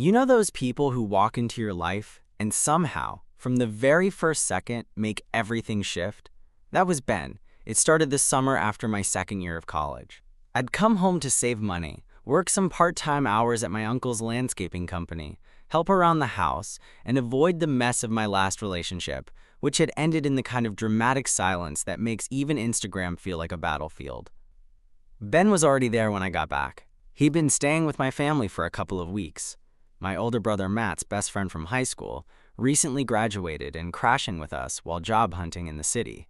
You know those people who walk into your life and somehow, from the very first second, make everything shift? That was Ben. It started this summer after my second year of college. I'd come home to save money, work some part-time hours at my uncle's landscaping company, help around the house, and avoid the mess of my last relationship, which had ended in the kind of dramatic silence that makes even Instagram feel like a battlefield. Ben was already there when I got back. He'd been staying with my family for a couple of weeks. My older brother Matt's best friend from high school recently graduated and crashing with us while job hunting in the city.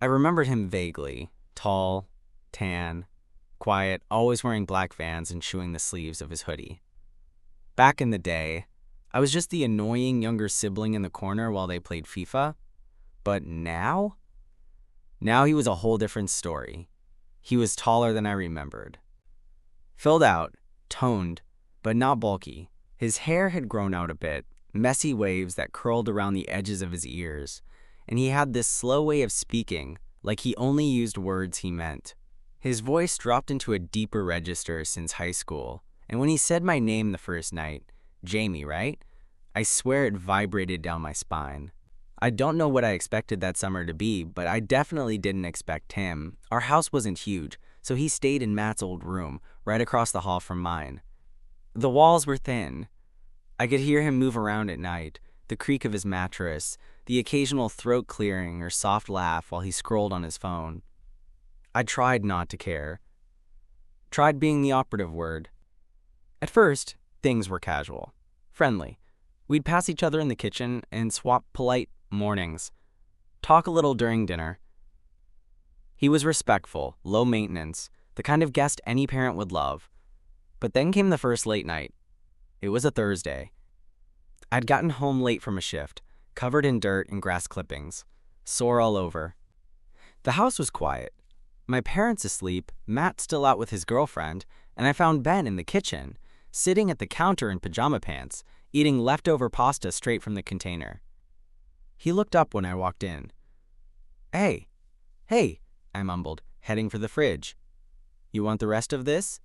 I remembered him vaguely, tall, tan, quiet, always wearing black Vans and chewing the sleeves of his hoodie. Back in the day, I was just the annoying younger sibling in the corner while they played FIFA. But now? Now he was a whole different story. He was taller than I remembered. Filled out, toned, but not bulky. His hair had grown out a bit, messy waves that curled around the edges of his ears, and he had this slow way of speaking, like he only used words he meant. His voice dropped into a deeper register since high school, and when he said my name the first night, Jamie, right? I swear it vibrated down my spine. I don't know what I expected that summer to be, but I definitely didn't expect him. Our house wasn't huge, so he stayed in Matt's old room, right across the hall from mine. The walls were thin. I could hear him move around at night, the creak of his mattress, the occasional throat clearing or soft laugh while he scrolled on his phone. I tried not to care. Tried being the operative word. At first, things were casual, friendly. We'd pass each other in the kitchen and swap polite mornings, talk a little during dinner. He was respectful, low maintenance, the kind of guest any parent would love. But then came the first late night. It was a Thursday. I'd gotten home late from a shift, covered in dirt and grass clippings, sore all over. The house was quiet. My parents asleep, Matt still out with his girlfriend, and I found Ben in the kitchen, sitting at the counter in pajama pants, eating leftover pasta straight from the container. He looked up when I walked in. Hey, I mumbled, heading for the fridge. You want the rest of this?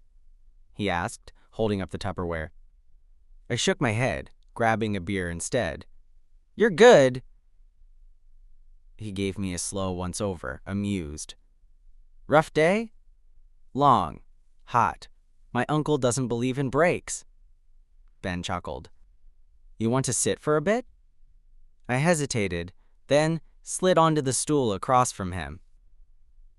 He asked, holding up the Tupperware. I shook my head, grabbing a beer instead. You're good. He gave me a slow once-over, amused. Rough day? Long. Hot. My uncle doesn't believe in breaks. Ben chuckled. You want to sit for a bit? I hesitated, then slid onto the stool across from him.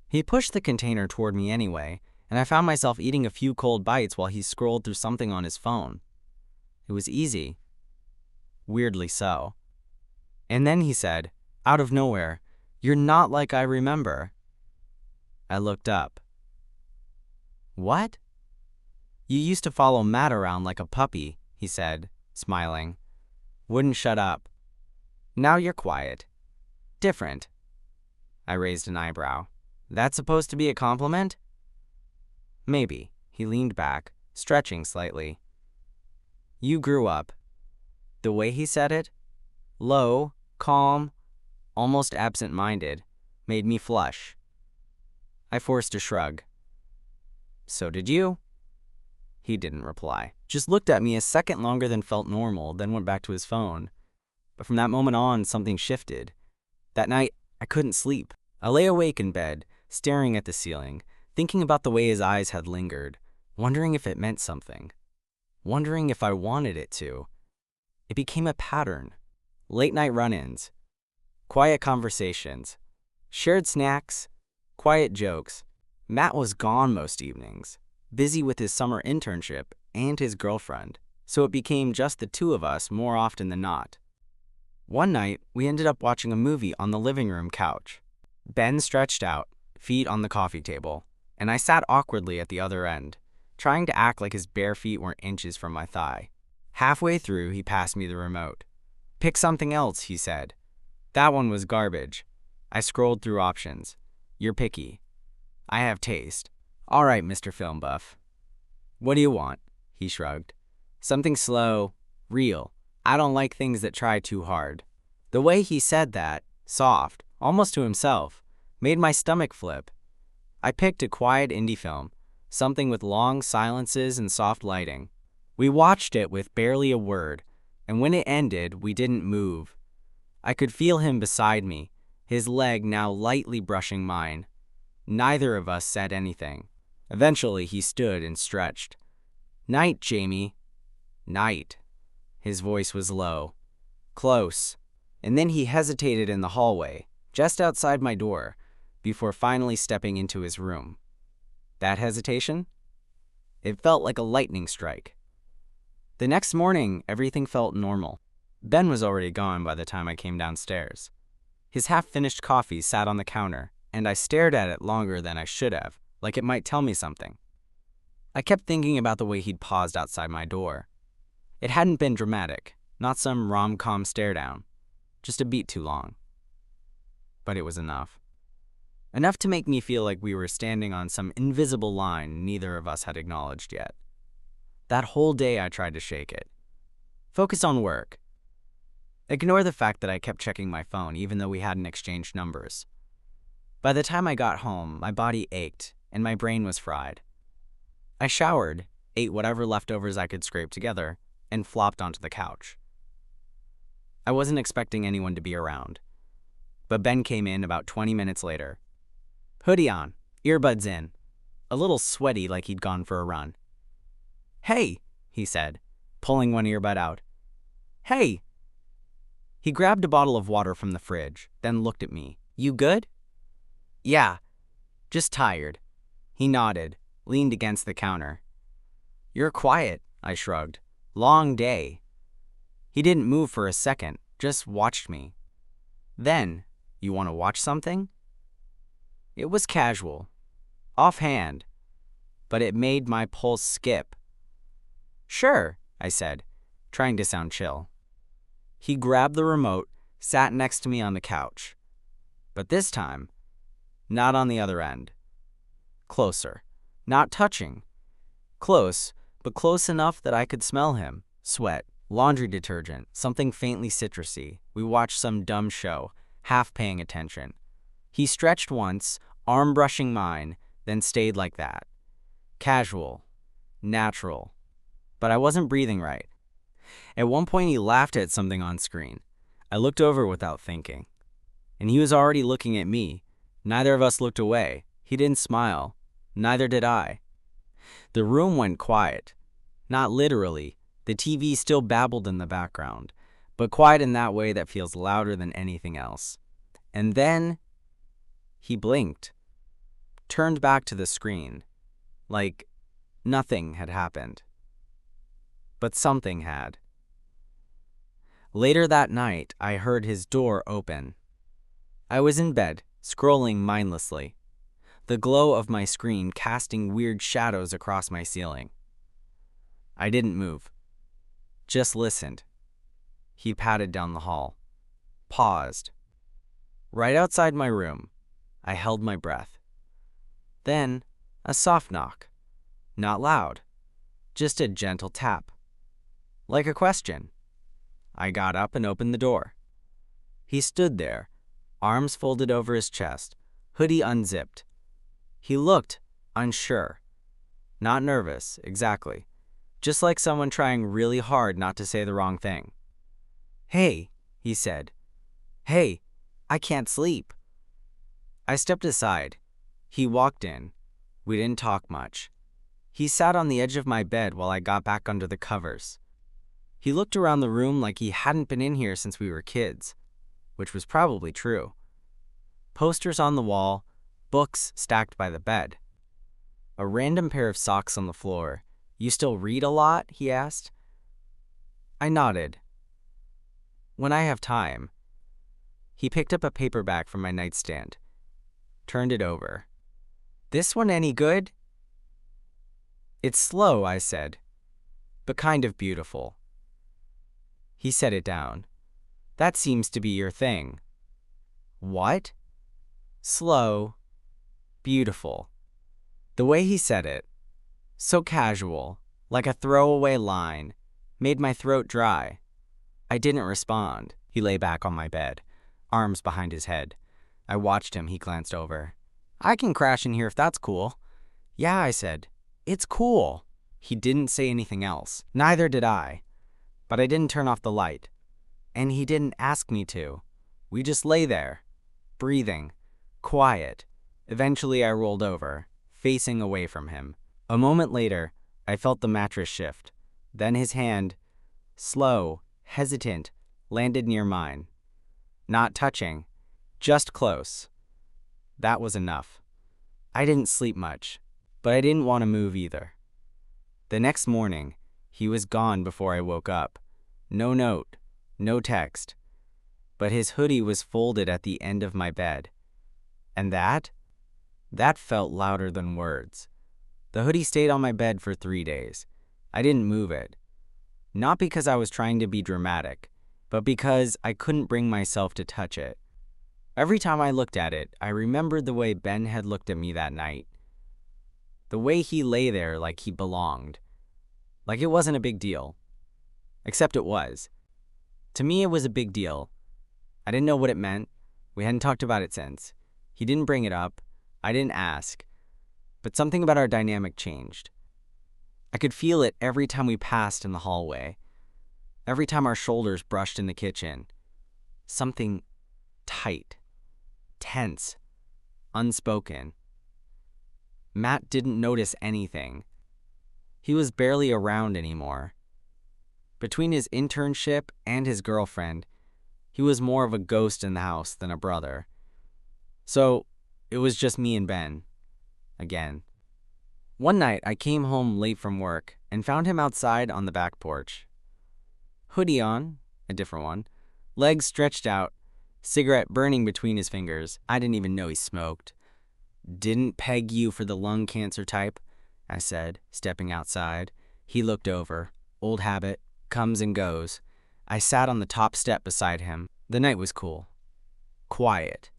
He pushed the container toward me anyway, and I found myself eating a few cold bites while he scrolled through something on his phone. It was easy. Weirdly so. And then he said, out of nowhere, "You're not like I remember." I looked up. What? You used to follow Matt around like a puppy, he said, smiling. Wouldn't shut up. Now you're quiet. Different. I raised an eyebrow. That's supposed to be a compliment? Maybe. He leaned back, stretching slightly. You grew up. The way he said it, low, calm, almost absent-minded, made me flush. I forced a shrug. So did you? He didn't reply, just looked at me a second longer than felt normal, then went back to his phone. But from that moment on, something shifted. That night, I couldn't sleep. I lay awake in bed, staring at the ceiling, thinking about the way his eyes had lingered, wondering if it meant something, wondering if I wanted it to. It became a pattern. Late-night run-ins, quiet conversations, shared snacks, quiet jokes. Matt was gone most evenings, busy with his summer internship and his girlfriend, so it became just the two of us more often than not. One night, we ended up watching a movie on the living room couch. Ben stretched out, feet on the coffee table, and I sat awkwardly at the other end, trying to act like his bare feet weren't inches from my thigh. Halfway through, he passed me the remote. Pick something else, he said. That one was garbage. I scrolled through options. You're picky. I have taste. All right, Mr. Film Buff. What do you want? He shrugged. Something slow, real. I don't like things that try too hard. The way he said that, soft, almost to himself, made my stomach flip. I picked a quiet indie film, something with long silences and soft lighting. We watched it with barely a word, and when it ended, we didn't move. I could feel him beside me, his leg now lightly brushing mine. Neither of us said anything. Eventually, he stood and stretched. "Night, Jamie." "Night." His voice was low. "Close." And then he hesitated in the hallway, just outside my door, before finally stepping into his room. That hesitation? It felt like a lightning strike. The next morning, everything felt normal. Ben was already gone by the time I came downstairs. His half-finished coffee sat on the counter, and I stared at it longer than I should have, like it might tell me something. I kept thinking about the way he'd paused outside my door. It hadn't been dramatic, not some rom-com stare-down, just a beat too long. But it was enough. Enough to make me feel like we were standing on some invisible line neither of us had acknowledged yet. That whole day I tried to shake it. Focus on work. Ignore the fact that I kept checking my phone even though we hadn't exchanged numbers. By the time I got home, my body ached and my brain was fried. I showered, ate whatever leftovers I could scrape together, and flopped onto the couch. I wasn't expecting anyone to be around, but Ben came in about 20 minutes later. Hoodie on, earbuds in, a little sweaty like he'd gone for a run. "Hey," he said, pulling one earbud out. "Hey." He grabbed a bottle of water from the fridge, then looked at me. "You good?" "Yeah, just tired." He nodded, leaned against the counter. "You're quiet," I shrugged. "Long day." He didn't move for a second, just watched me. Then, "You want to watch something?" It was casual, offhand, but it made my pulse skip. "Sure," I said, trying to sound chill. He grabbed the remote, sat next to me on the couch. But this time, not on the other end. Closer, not touching. Close, but close enough that I could smell him. Sweat, laundry detergent, something faintly citrusy. We watched some dumb show, half paying attention. He stretched once, arm brushing mine, then stayed like that. Casual, natural. But I wasn't breathing right. At one point he laughed at something on screen. I looked over without thinking. And he was already looking at me. Neither of us looked away. He didn't smile. Neither did I. The room went quiet. Not literally. The TV still babbled in the background, but quiet in that way that feels louder than anything else. And then he blinked, turned back to the screen, like nothing had happened. But something had. Later that night, I heard his door open. I was in bed, scrolling mindlessly, the glow of my screen casting weird shadows across my ceiling. I didn't move, just listened. He padded down the hall, paused. Right outside my room, I held my breath. Then, a soft knock. Not loud, just a gentle tap. Like a question. I got up and opened the door. He stood there, arms folded over his chest, hoodie unzipped. He looked unsure. Not nervous, exactly. Just like someone trying really hard not to say the wrong thing. "Hey," he said. "Hey, I can't sleep." I stepped aside. He walked in. We didn't talk much. He sat on the edge of my bed while I got back under the covers. He looked around the room like he hadn't been in here since we were kids, which was probably true. Posters on the wall, books stacked by the bed. A random pair of socks on the floor. "You still read a lot?" he asked. I nodded. "When I have time." He picked up a paperback from my nightstand, turned it over. "This one any good?" "It's slow," I said, "but kind of beautiful." He set it down. "That seems to be your thing." "What?" "Slow, beautiful." The way he said it, so casual, like a throwaway line, made my throat dry. I didn't respond. He lay back on my bed, arms behind his head. I watched him. He glanced over. "I can crash in here if that's cool." "Yeah," I said. "It's cool." He didn't say anything else. Neither did I. But I didn't turn off the light. And he didn't ask me to. We just lay there, breathing, quiet. Eventually I rolled over, facing away from him. A moment later, I felt the mattress shift. Then his hand, slow, hesitant, landed near mine. Not touching, just close. That was enough. I didn't sleep much, but I didn't want to move either. The next morning, he was gone before I woke up. No note, no text. But his hoodie was folded at the end of my bed. And that felt louder than words. The hoodie stayed on my bed for 3 days. I didn't move it. Not because I was trying to be dramatic, but because I couldn't bring myself to touch it. Every time I looked at it, I remembered the way Ben had looked at me that night. The way he lay there like he belonged. Like it wasn't a big deal. Except it was. To me, it was a big deal. I didn't know what it meant. We hadn't talked about it since. He didn't bring it up. I didn't ask. But something about our dynamic changed. I could feel it every time we passed in the hallway. Every time our shoulders brushed in the kitchen. Something tight, tense, unspoken. Matt didn't notice anything. He was barely around anymore. Between his internship and his girlfriend, he was more of a ghost in the house than a brother. So, it was just me and Ben. Again. One night, I came home late from work and found him outside on the back porch. Hoodie on, a different one, legs stretched out, cigarette burning between his fingers. I didn't even know he smoked. "Didn't peg you for the lung cancer type," I said, stepping outside. He looked over. Old habit, comes and goes. I sat on the top step beside him. The night was cool. Quiet.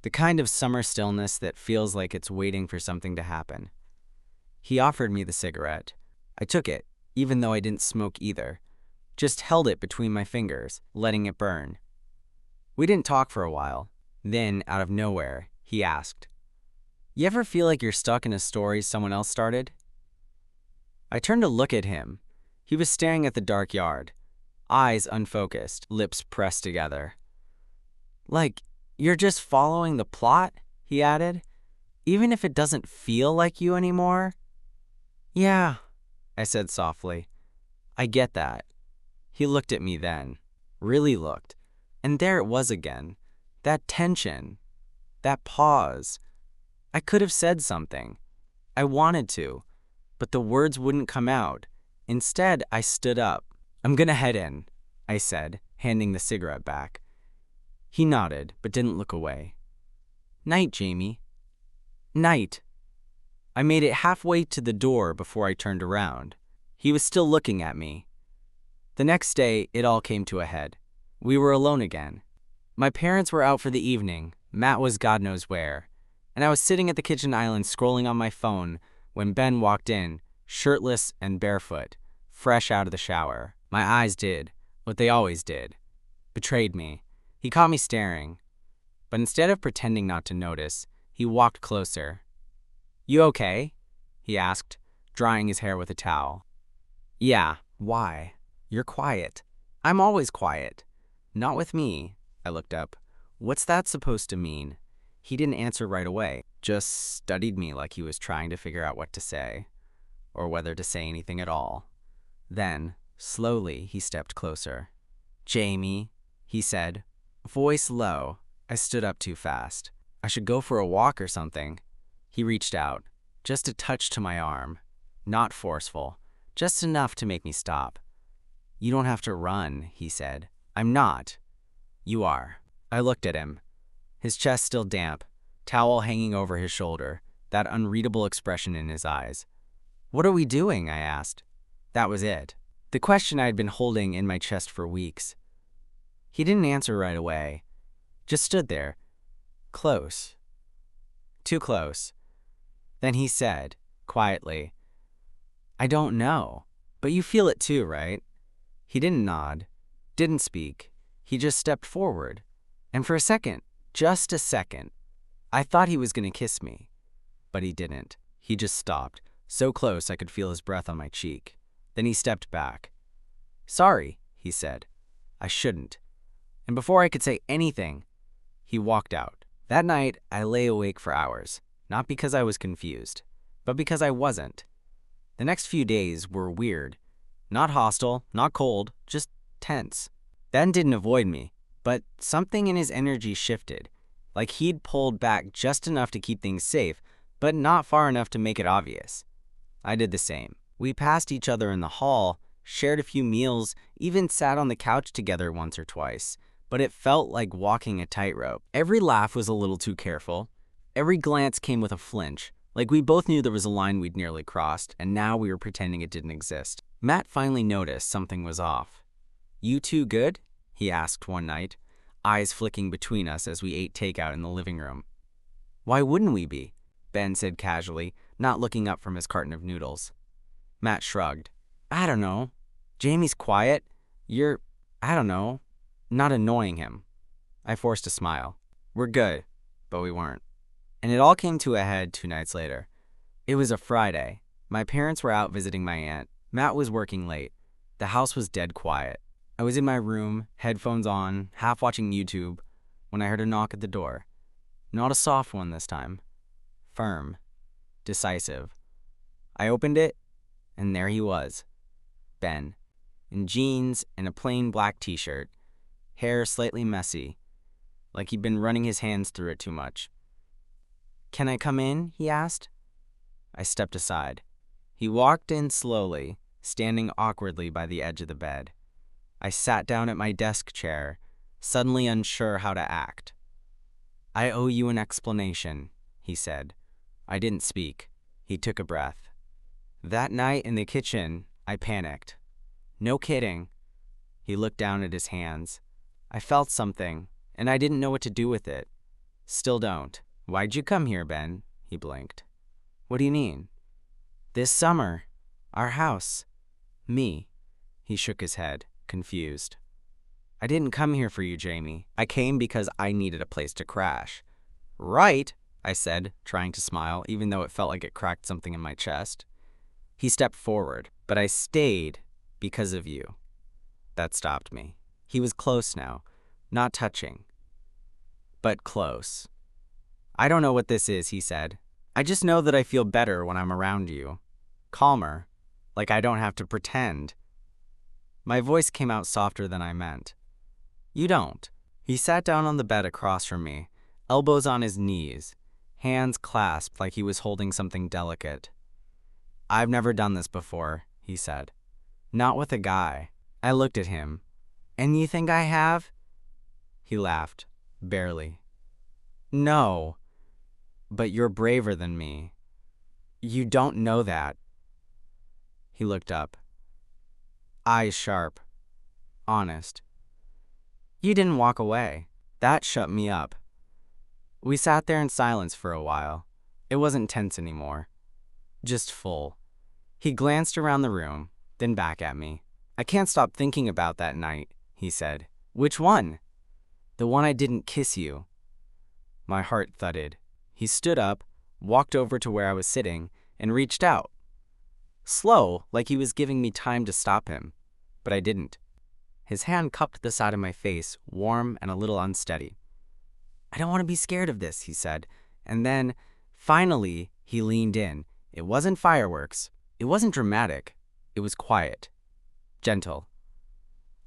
The kind of summer stillness that feels like it's waiting for something to happen. He offered me the cigarette. I took it, even though I didn't smoke either. Just held it between my fingers, letting it burn. We didn't talk for a while. Then, out of nowhere, he asked, "You ever feel like you're stuck in a story someone else started?" I turned to look at him. He was staring at the dark yard, eyes unfocused, lips pressed together. "Like, you're just following the plot?" he added. "Even if it doesn't feel like you anymore?" "Yeah," I said softly. "I get that." He looked at me then, really looked, and there it was again, that tension, that pause. I could have said something. I wanted to, but the words wouldn't come out. Instead, I stood up. "I'm gonna head in," I said, handing the cigarette back. He nodded, but didn't look away. "Night, Jamie." "Night." I made it halfway to the door before I turned around. He was still looking at me. The next day, it all came to a head. We were alone again. My parents were out for the evening. Matt was God knows where. And I was sitting at the kitchen island scrolling on my phone when Ben walked in, shirtless and barefoot, fresh out of the shower. My eyes did what they always did. Betrayed me. He caught me staring. But instead of pretending not to notice, he walked closer. "You okay?" he asked, drying his hair with a towel. "Yeah, why? You're quiet." "I'm always quiet." "Not with me." I looked up. "What's that supposed to mean?" He didn't answer right away, just studied me like he was trying to figure out what to say, or whether to say anything at all. Then, slowly, he stepped closer. "Jamie," he said, voice low. I stood up too fast. "I should go for a walk or something." He reached out, just a touch to my arm. Not forceful, just enough to make me stop. "You don't have to run," he said. "I'm not." "You are." I looked at him. His chest still damp, towel hanging over his shoulder, that unreadable expression in his eyes. "What are we doing?" I asked. That was it. The question I had been holding in my chest for weeks. He didn't answer right away. Just stood there. Close. Too close. Then he said, quietly, "I don't know, but you feel it too, right?" He didn't nod, didn't speak. He just stepped forward. And for a second, just a second, I thought he was going to kiss me. But he didn't. He just stopped, so close I could feel his breath on my cheek. Then he stepped back. "Sorry," he said. "I shouldn't." And before I could say anything, he walked out. That night, I lay awake for hours, not because I was confused, but because I wasn't. The next few days were weird. Not hostile, not cold, just tense. Ben didn't avoid me, but something in his energy shifted, like he'd pulled back just enough to keep things safe, but not far enough to make it obvious. I did the same. We passed each other in the hall, shared a few meals, even sat on the couch together once or twice, but it felt like walking a tightrope. Every laugh was a little too careful. Every glance came with a flinch, like we both knew there was a line we'd nearly crossed, and now we were pretending it didn't exist. Matt finally noticed something was off. "You two good?" he asked one night, eyes flicking between us as we ate takeout in the living room. "Why wouldn't we be?" Ben said casually, not looking up from his carton of noodles. Matt shrugged. "I don't know. Jamie's quiet. I don't know, not annoying him." I forced a smile. "We're good," but we weren't. And it all came to a head 2 nights later. It was a Friday. My parents were out visiting my aunt. Matt was working late. The house was dead quiet. I was in my room, headphones on, half watching YouTube, when I heard a knock at the door. Not a soft one this time. Firm. Decisive. I opened it, and there he was. Ben. In jeans and a plain black t-shirt. Hair slightly messy, like he'd been running his hands through it too much. "Can I come in?" he asked. I stepped aside. He walked in slowly, standing awkwardly by the edge of the bed. I sat down at my desk chair, suddenly unsure how to act. "I owe you an explanation," he said. I didn't speak. He took a breath. "That night in the kitchen, I panicked. No kidding." He looked down at his hands. I felt something, and I didn't know what to do with it. Still don't. "Why'd you come here, Ben?" He blinked. "What do you mean?" "This summer. Our house. Me." He shook his head, confused. "I didn't come here for you, Jamie. I came because I needed a place to crash." "Right," I said, trying to smile, even though it felt like it cracked something in my chest. He stepped forward, but I stayed because of you. That stopped me. He was close now, not touching, but close. "I don't know what this is," he said. "I just know that I feel better when I'm around you. Calmer, like I don't have to pretend." My voice came out softer than I meant. "You don't." He sat down on the bed across from me, elbows on his knees, hands clasped like he was holding something delicate. "I've never done this before," he said. "Not with a guy." I looked at him. "And you think I have?" He laughed, barely. "No, but you're braver than me. You don't know that." He looked up. Eyes sharp. Honest. "You didn't walk away." That shut me up. We sat there in silence for a while. It wasn't tense anymore. Just full. He glanced around the room, then back at me. "I can't stop thinking about that night," he said. "Which one?" "The one I didn't kiss you." My heart thudded. He stood up, walked over to where I was sitting, and reached out. Slow, like he was giving me time to stop him. But I didn't. His hand cupped the side of my face, warm and a little unsteady. "I don't want to be scared of this," he said. And then, finally, he leaned in. It wasn't fireworks. It wasn't dramatic. It was quiet. Gentle.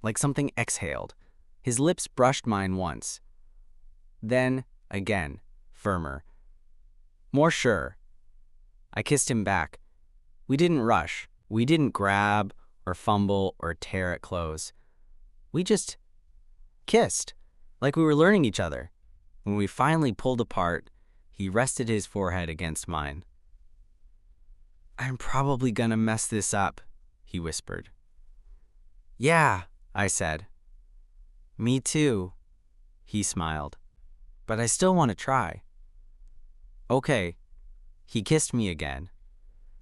Like something exhaled. His lips brushed mine once. Then, again, firmer. More sure. I kissed him back. We didn't rush. We didn't grab or fumble or tear at clothes. We just kissed, like we were learning each other. When we finally pulled apart, he rested his forehead against mine. "I'm probably gonna mess this up," he whispered. "Yeah," I said. "Me too," he smiled. "But I still want to try." "Okay." He kissed me again.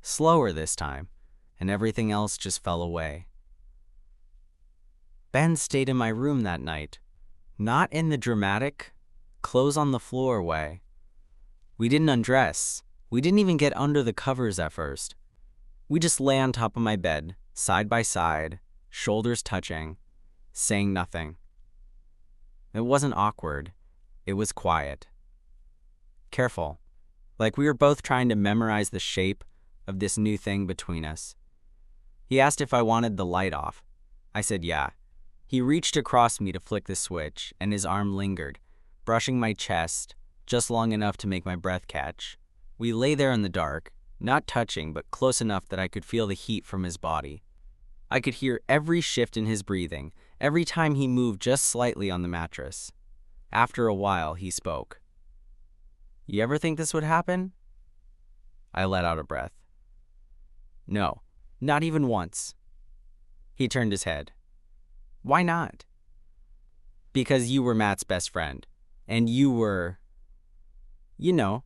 Slower this time, and everything else just fell away. Ben stayed in my room that night. Not in the dramatic, clothes on the floor way. We didn't undress. We didn't even get under the covers at first. We just lay on top of my bed, side by side, shoulders touching, saying nothing. It wasn't awkward. It was quiet. Careful. Like we were both trying to memorize the shape of this new thing between us. He asked if I wanted the light off. I said yeah. He reached across me to flick the switch, and his arm lingered, brushing my chest just long enough to make my breath catch. We lay there in the dark, not touching, but close enough that I could feel the heat from his body. I could hear every shift in his breathing, every time he moved just slightly on the mattress. After a while, he spoke. "You ever think this would happen?" I let out a breath. "No, not even once." He turned his head. "Why not?" "Because you were Matt's best friend, and you were, you know,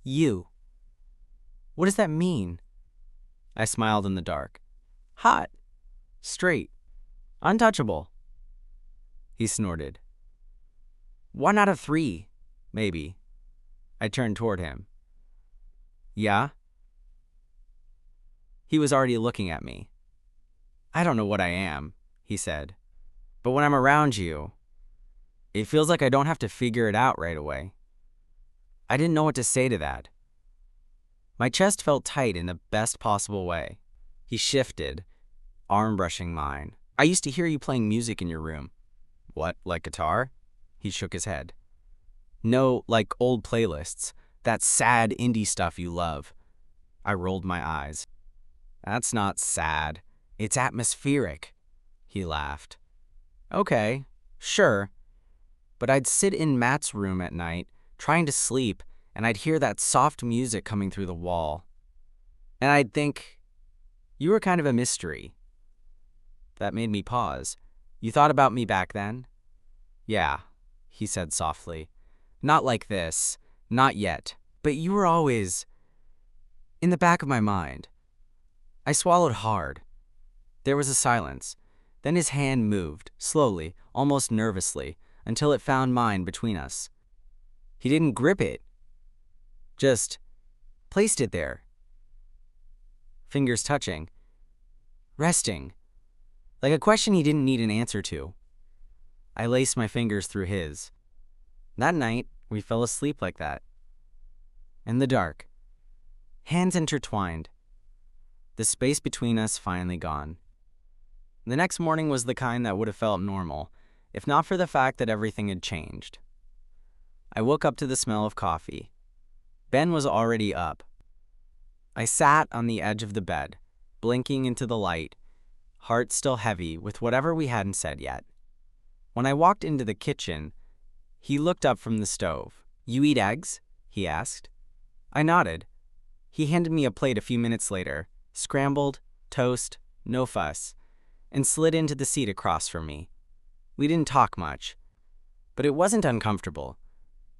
you." "What does that mean?" I smiled in the dark. "Hot, straight, untouchable." He snorted. "1 out of 3, maybe." I turned toward him. "Yeah?" He was already looking at me. "I don't know what I am," he said. "But when I'm around you, it feels like I don't have to figure it out right away." I didn't know what to say to that. My chest felt tight in the best possible way. He shifted, arm brushing mine. "I used to hear you playing music in your room." "What, like guitar?" He shook his head. "No, like old playlists. That sad indie stuff you love." I rolled my eyes. "That's not sad. It's atmospheric." He laughed. "Okay, sure." But I'd sit in Matt's room at night, trying to sleep, and I'd hear that soft music coming through the wall. And I'd think, you were kind of a mystery. That made me pause. "You thought about me back then?" "Yeah," he said softly. "Not like this. Not yet. But you were always in the back of my mind." I swallowed hard. There was a silence. Then his hand moved, slowly, almost nervously, until it found mine between us. He didn't grip it. Just placed it there. Fingers touching. Resting. Like a question he didn't need an answer to. I laced my fingers through his. That night, we fell asleep like that. In the dark. Hands intertwined. The space between us finally gone. The next morning was the kind that would have felt normal, if not for the fact that everything had changed. I woke up to the smell of coffee. Ben was already up. I sat on the edge of the bed, blinking into the light, heart still heavy with whatever we hadn't said yet. When I walked into the kitchen, he looked up from the stove. "You eat eggs?" he asked. I nodded. He handed me a plate a few minutes later, scrambled, toast, no fuss, and slid into the seat across from me. We didn't talk much, but it wasn't uncomfortable.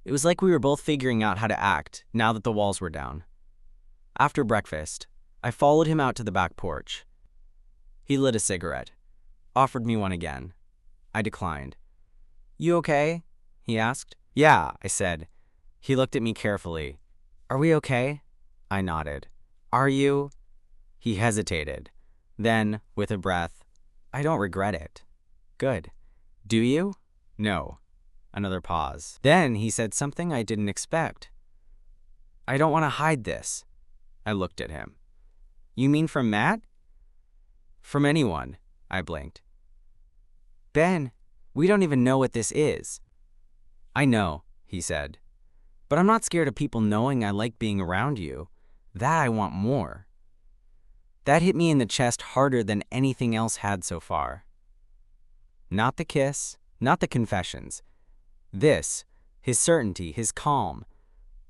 It was like we were both figuring out how to act now that the walls were down. After breakfast, I followed him out to the back porch. He lit a cigarette, offered me one again. I declined. "You okay?" he asked. "Yeah," I said. He looked at me carefully. "Are we okay?" I nodded. "Are you?" He hesitated. Then, with a breath, "I don't regret it." "Good. Do you?" "No." Another pause. Then he said something I didn't expect. "I don't want to hide this." I looked at him. "You mean from Matt?" "From anyone," I blinked. "Ben, we don't even know what this is." "I know," he said. "But I'm not scared of people knowing I like being around you. That I want more." That hit me in the chest harder than anything else had so far. Not the kiss, not the confessions. This, his certainty, his calm,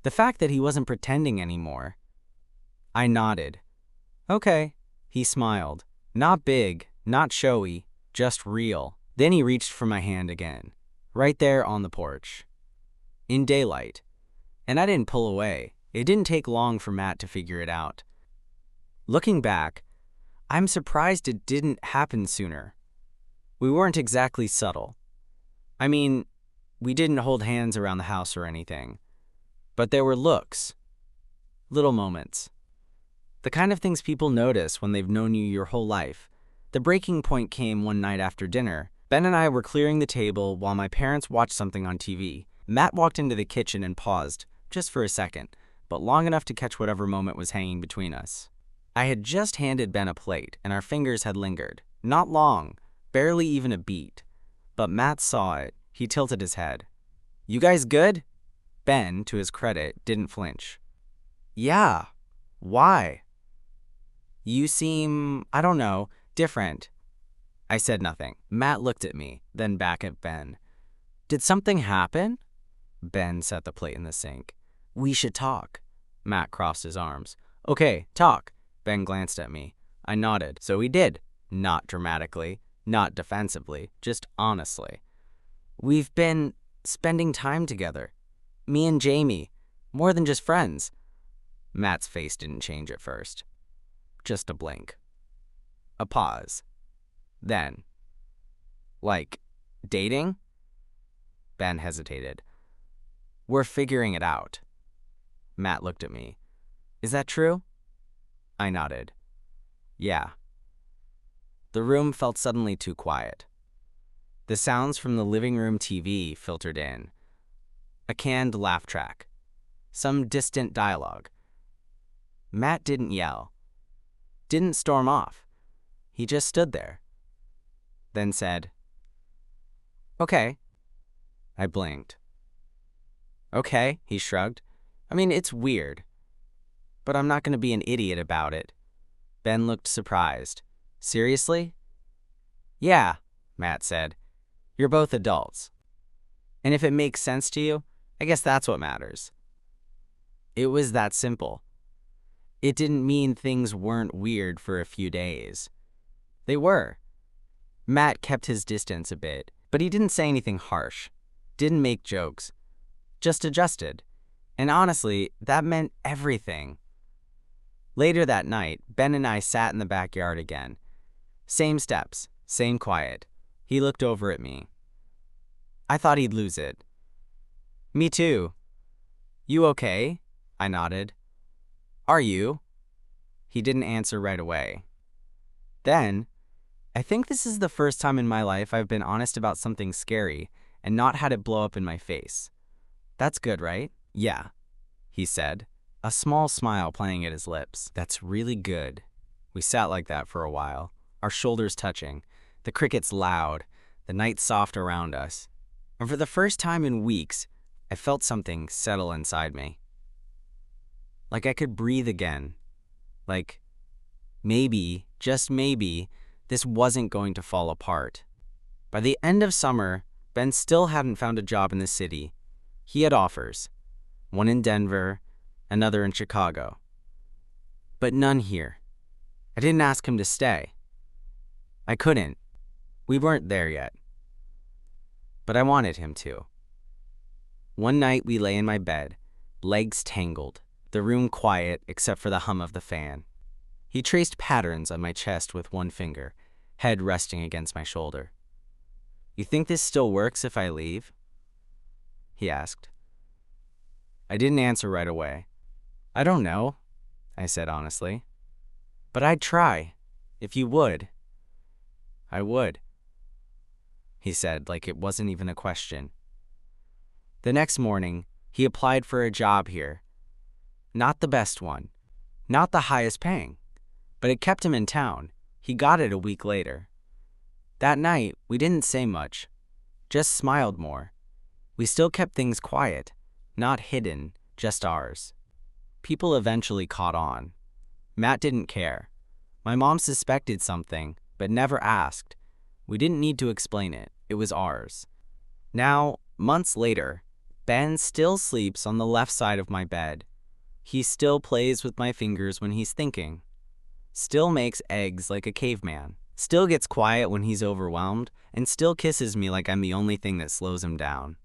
the fact that he wasn't pretending anymore. I nodded. "Okay," he smiled. Not big, not showy, just real. Then he reached for my hand again, right there on the porch. In daylight. And I didn't pull away. It didn't take long for Matt to figure it out. Looking back, I'm surprised it didn't happen sooner. We weren't exactly subtle. I mean, we didn't hold hands around the house or anything. But there were looks. Little moments. The kind of things people notice when they've known you your whole life. The breaking point came one night after dinner. Ben and I were clearing the table while my parents watched something on TV. Matt walked into the kitchen and paused, just for a second, but long enough to catch whatever moment was hanging between us. I had just handed Ben a plate, and our fingers had lingered. Not long, barely even a beat. But Matt saw it. He tilted his head. "You guys good?" Ben, to his credit, didn't flinch. "Yeah. Why?" "You seem, I don't know, different." I said nothing. Matt looked at me, then back at Ben. "Did something happen?" Ben set the plate in the sink. "We should talk." Matt crossed his arms. "Okay, talk." Ben glanced at me. I nodded. So we did. Not dramatically, not defensively, just honestly. "We've been spending time together. Me and Jamie. More than just friends." Matt's face didn't change at first. Just a blink. A pause. Then, "Like, dating?" Ben hesitated. "We're figuring it out." Matt looked at me. "Is that true?" I nodded. "Yeah." The room felt suddenly too quiet. The sounds from the living room TV filtered in. A canned laugh track. Some distant dialogue. Matt didn't yell. Didn't storm off. He just stood there. Then said, "Okay." I blinked. "Okay," he shrugged. "I mean, it's weird. But I'm not going to be an idiot about it." Ben looked surprised. "Seriously?" "Yeah," Matt said. "You're both adults. And if it makes sense to you, I guess that's what matters." It was that simple. It didn't mean things weren't weird for a few days. They were. Matt kept his distance a bit, but he didn't say anything harsh. Didn't make jokes. Just adjusted. And honestly, that meant everything. Later that night, Ben and I sat in the backyard again. Same steps, same quiet. He looked over at me. I thought he'd lose it. "Me too." "You okay?" I nodded. "Are you?" He didn't answer right away. Then, I think this is the first time in my life I've been honest about something scary and not had it blow up in my face. "That's good, right?" "Yeah," he said, a small smile playing at his lips. "That's really good." We sat like that for a while, our shoulders touching, the crickets loud, the night soft around us. And for the first time in weeks, I felt something settle inside me. Like I could breathe again. Like, maybe, just maybe, this wasn't going to fall apart. By the end of summer, Ben still hadn't found a job in the city. He had offers, one in Denver, another in Chicago. But none here. I didn't ask him to stay. I couldn't. We weren't there yet. But I wanted him to. One night we lay in my bed, legs tangled, the room quiet except for the hum of the fan. He traced patterns on my chest with one finger, head resting against my shoulder. "You think this still works if I leave?" he asked. I didn't answer right away. "I don't know," I said honestly. "But I'd try, if you would." "I would," he said like it wasn't even a question. The next morning, he applied for a job here. Not the best one, not the highest paying, but it kept him in town. He got it a week later. That night, we didn't say much, just smiled more. We still kept things quiet, not hidden, just ours. People eventually caught on. Matt didn't care. My mom suspected something, but never asked. We didn't need to explain it. It was ours. Now, months later, Ben still sleeps on the left side of my bed. He still plays with my fingers when he's thinking. Still makes eggs like a caveman. Still gets quiet when he's overwhelmed, and still kisses me like I'm the only thing that slows him down.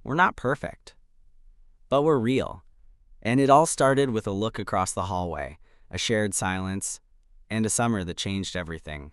We're not perfect, but we're real. And it all started with a look across the hallway, a shared silence, and a summer that changed everything.